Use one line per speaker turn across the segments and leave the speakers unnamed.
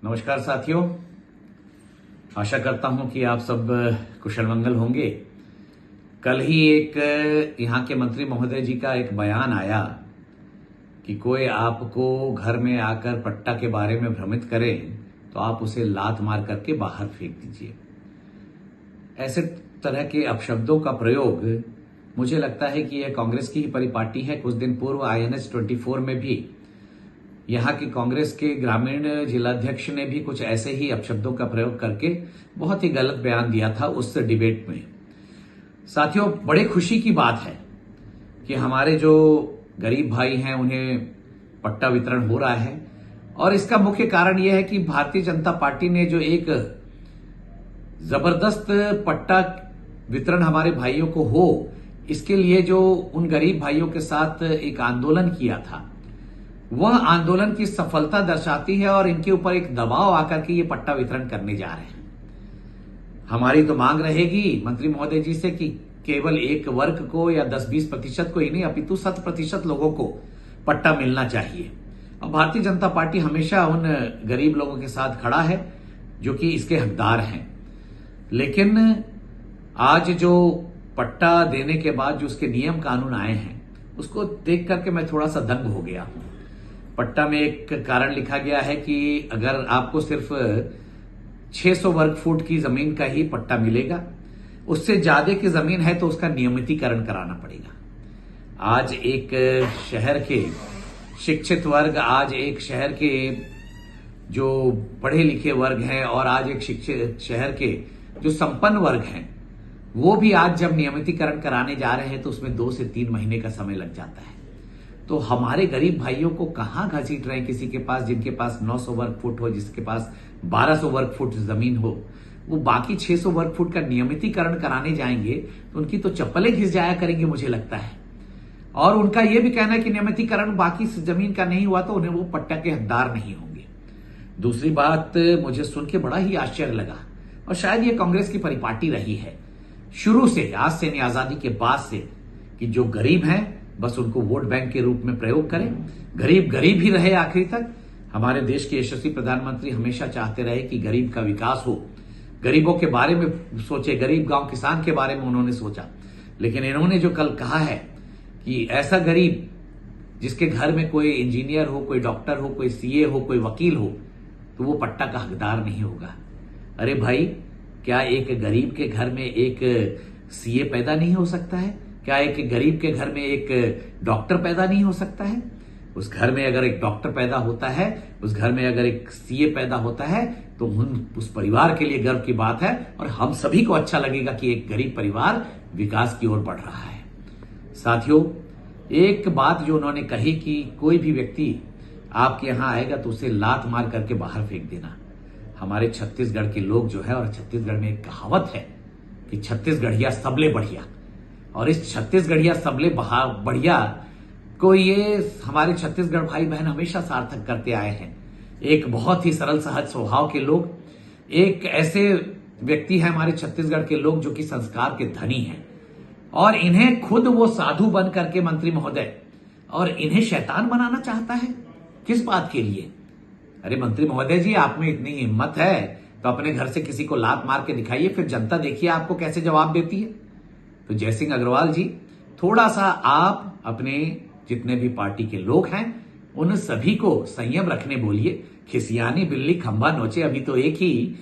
नमस्कार साथियों, आशा करता हूं कि आप सब कुशल मंगल होंगे। कल ही एक यहाँ के मंत्री महोदय जी का एक बयान आया कि कोई आपको घर में आकर पट्टा के बारे में भ्रमित करे तो आप उसे लात मार करके बाहर फेंक दीजिए। ऐसे तरह के अपशब्दों का प्रयोग मुझे लगता है कि यह कांग्रेस की ही परिपाटी है। कुछ दिन पूर्व INS 24 में भी यहाँ की कांग्रेस के ग्रामीण जिलाध्यक्ष ने भी कुछ ऐसे ही अपशब्दों का प्रयोग करके बहुत ही गलत बयान दिया था उस डिबेट में। साथियों, बड़े खुशी की बात है कि हमारे जो गरीब भाई हैं उन्हें पट्टा वितरण हो रहा है, और इसका मुख्य कारण यह है कि भारतीय जनता पार्टी ने जो एक जबरदस्त पट्टा वितरण हमारे भाइयों को हो, इसके लिए जो उन गरीब भाइयों के साथ एक आंदोलन किया था, वह आंदोलन की सफलता दर्शाती है और इनके ऊपर एक दबाव आकर के ये पट्टा वितरण करने जा रहे हैं। हमारी तो मांग रहेगी मंत्री महोदय जी से कि केवल एक वर्ग को या 10-20% को ही नहीं, अपितु 100% लोगों को पट्टा मिलना चाहिए। अब भारतीय जनता पार्टी हमेशा उन गरीब लोगों के साथ खड़ा है जो कि इसके हकदार हैं। लेकिन आज जो पट्टा देने के बाद जो उसके नियम कानून आए हैं, उसको देख करके मैं थोड़ा सा दंग हो गया हूं। पट्टा में एक कारण लिखा गया है कि अगर आपको सिर्फ 600 वर्ग फुट की जमीन का ही पट्टा मिलेगा, उससे ज्यादा की जमीन है तो उसका नियमितीकरण कराना पड़ेगा। आज एक शहर के शिक्षित वर्ग, आज एक शहर के जो पढ़े लिखे वर्ग हैं, और आज एक शिक्षित शहर के जो संपन्न वर्ग हैं, वो भी आज जब नियमितीकरण कराने जा रहे हैं तो उसमें 2 से 3 महीने का समय लग जाता है। तो हमारे गरीब भाइयों को कहां घसीट रहे हैं? किसी के पास, जिनके पास 900 वर्ग फुट हो, जिसके पास 1200 वर्ग फुट जमीन हो, वो बाकी 600 वर्ग फुट का नियमितीकरण कराने जाएंगे तो उनकी तो चप्पलें घिस जाया करेंगे मुझे लगता है। और उनका यह भी कहना है कि नियमितीकरण बाकी जमीन का नहीं हुआ तो उन्हें वो पट्टा के हकदार नहीं होंगे। दूसरी बात मुझे सुन के बड़ा ही आश्चर्य लगा, और शायद ये कांग्रेस की परिपाटी रही है शुरू से, आज से नहीं, आजादी के बाद से, कि जो गरीब हैं बस उनको वोट बैंक के रूप में प्रयोग करें, गरीब गरीब ही रहे आखिरी तक। हमारे देश के यशस्वी प्रधानमंत्री हमेशा चाहते रहे कि गरीब का विकास हो, गरीबों के बारे में सोचे, गरीब गांव किसान के बारे में उन्होंने सोचा। लेकिन इन्होंने जो कल कहा है कि ऐसा गरीब जिसके घर में कोई इंजीनियर हो, कोई डॉक्टर हो, कोई CA हो, कोई वकील हो, तो वो पट्टा का हकदार नहीं होगा। अरे भाई, क्या एक गरीब के घर में एक CA पैदा नहीं हो सकता है? क्या एक गरीब के घर में एक डॉक्टर पैदा नहीं हो सकता है? उस घर में अगर एक डॉक्टर पैदा होता है, उस घर में अगर एक CA पैदा होता है, तो उस परिवार के लिए गर्व की बात है, और हम सभी को अच्छा लगेगा कि एक गरीब परिवार विकास की ओर बढ़ रहा है। साथियों, एक बात जो उन्होंने कही कि कोई भी व्यक्ति आपके यहां आएगा तो उसे लात मार करके बाहर फेंक देना। हमारे छत्तीसगढ़ के लोग जो है, और छत्तीसगढ़ में एक कहावत है कि छत्तीसगढ़िया सबले बढ़िया, और इस छत्तीसगढ़िया सबले बढ़िया को ये हमारे छत्तीसगढ़ भाई बहन हमेशा सार्थक करते आए हैं। एक बहुत ही सरल सहज स्वभाव के लोग, एक ऐसे व्यक्ति हैं हमारे छत्तीसगढ़ के लोग जो कि संस्कार के धनी हैं, और इन्हें खुद वो साधु बन करके मंत्री महोदय, और इन्हें शैतान बनाना चाहता है। किस बात के लिए? अरे मंत्री महोदय जी, आप में इतनी हिम्मत है तो अपने घर से किसी को लात मार के दिखाइए, फिर जनता देखिए आपको कैसे जवाब देती है। तो जयसिंह अग्रवाल जी, थोड़ा सा आप अपने जितने भी पार्टी के लोग हैं उन सभी को संयम रखने बोलिए। खिसियानी बिल्ली खंभा नोचे, अभी तो एक ही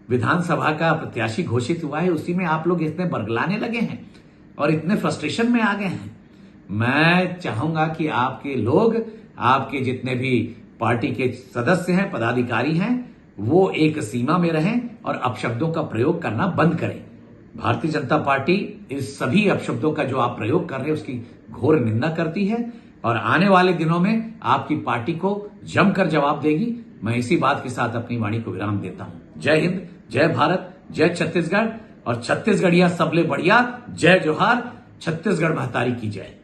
विधानसभा का प्रत्याशी घोषित हुआ है, उसी में आप लोग इतने बरगलाने लगे हैं और इतने फ्रस्ट्रेशन में आ गए हैं। मैं चाहूंगा कि आपके लोग, आपके जितने भी पार्टी के सदस्य हैं, पदाधिकारी हैं, वो एक सीमा में रहें और अपशब्दों का प्रयोग करना बंद करें। भारतीय जनता पार्टी इस सभी अपशब्दों का जो आप प्रयोग कर रहे हैं उसकी घोर निंदा करती है, और आने वाले दिनों में आपकी पार्टी को जमकर जवाब देगी। मैं इसी बात के साथ अपनी वाणी को विराम देता हूं। जय हिंद, जय भारत, जय छत्तीसगढ़, और छत्तीसगढ़िया सबले बढ़िया, जय जोहार, छत्तीसगढ़ महतारी की जय।